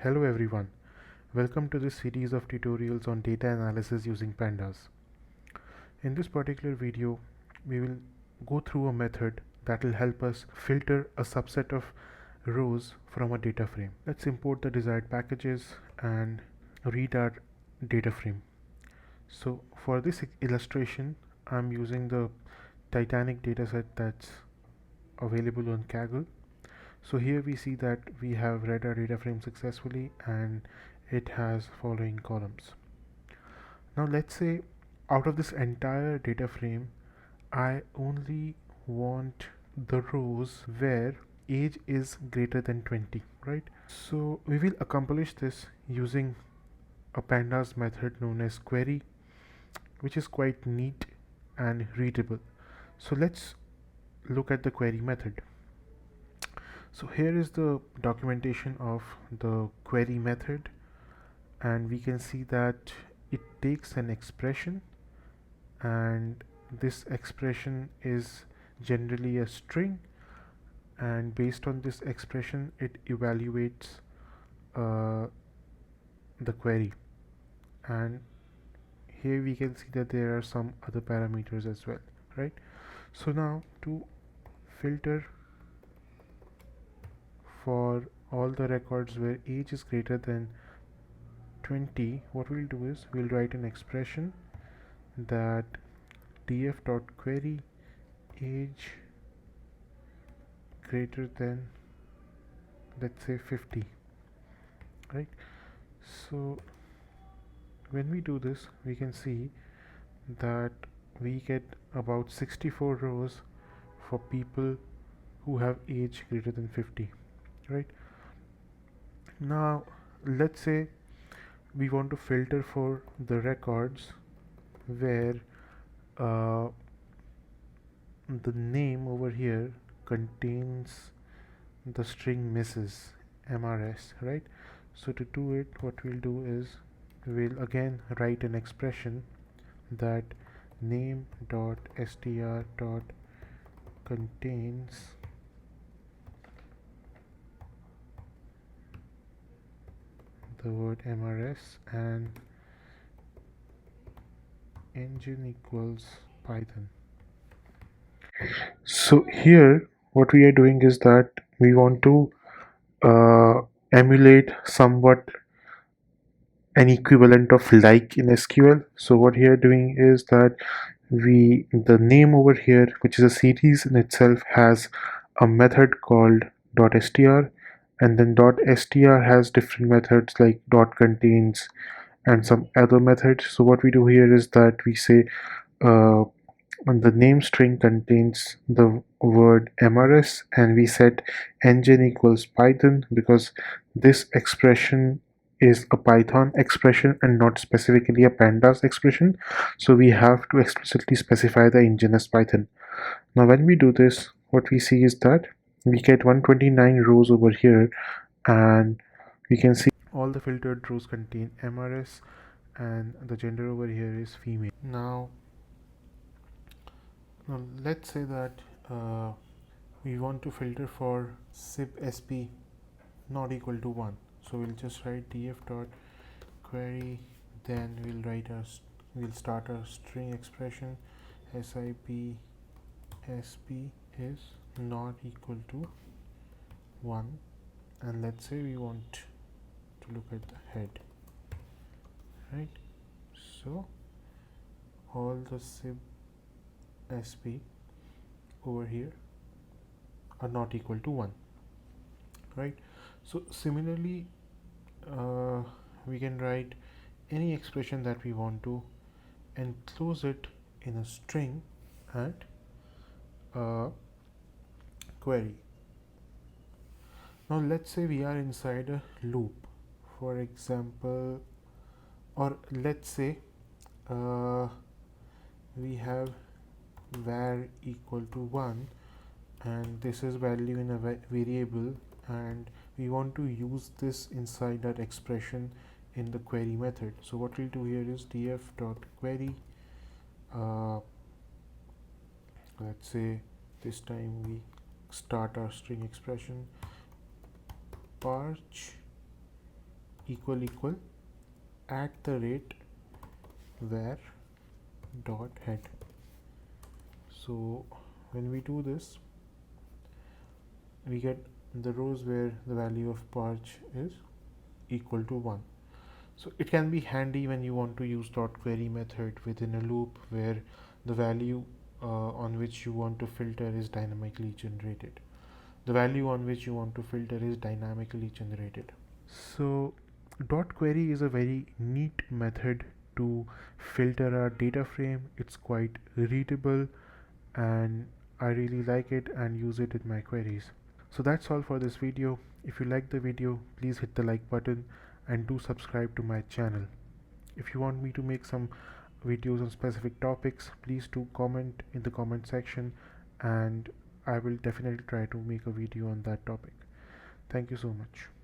Hello everyone, welcome to this series of tutorials on data analysis using Pandas. In this particular video, we will go through a method that will help us filter a subset of rows from a data frame. Let's import the desired packages and read our data frame. So for this illustration, I'm using the Titanic dataset that's available on Kaggle. So here we see that we have read our data frame successfully and it has following columns. Now let's say out of this entire data frame, I only want the rows where age is greater than 20, right? So we will accomplish this using a pandas method known as query, which is quite neat and readable. So let's look at the query method. So here is the documentation of the query method, and we can see that it takes an expression, and this expression is generally a string, and based on this expression it evaluates uh, the query. And here we can see that there are some other parameters as well, right? So now to filter for all the records where age is greater than 20, what we'll do is we'll write an expression that df.query age greater than, let's say, 50, right? So when we do this, we can see that we get about 64 rows for people who have age greater than 50, right? Now let's say we want to filter for the records where uh, the name over here contains the string Mrs. MRS, right? So to do it, what we'll do is we'll again write an expression that name dot str dot contains the word MRS and engine equals Python. So here what we are doing is that we want to emulate somewhat an equivalent of like in SQL. So what we are doing is that the name over here, which is a series in itself, has a method called .str, and then .str has different methods like .contains and some other methods. So what we do here is that we say uh, the name string contains the word MRS, and we set engine equals Python because this expression is a Python expression and not specifically a pandas expression, so we have to explicitly specify the engine as Python. Now when we do this, what we see is that we get 129 rows over here, and we can see all the filtered rows contain MRS and the gender over here is female. Now let's say that we want to filter for sib sp not equal to 1, so we'll just write df.query, then we'll start our string expression sib sp is not equal to 1, and let's say we want to look at the head, right? So all the sib sp over here are not equal to 1, right? So similarly, we can write any expression that we want to enclose it in a string and query. Now let's say we are inside a loop, for example, or let's say we have var equal to 1, and this is value in a variable, and we want to use this inside our expression in the query method. So what we'll do here is df.query, let's say this time we start our string expression parch equal at the rate var dot head. So when we do this, we get the rows where the value of parch is equal to 1. So it can be handy when you want to use .query method within a loop where the value on which you want to filter is dynamically generated. The value on which you want to filter is dynamically generated. So .query is a very neat method to filter a data frame. It's quite readable and I really like it and use it in my queries. So that's all for this video. If you like the video, please hit the like button and do subscribe to my channel. If you want me to make some videos on specific topics, please do comment in the comment section and I will definitely try to make a video on that topic. Thank you so much.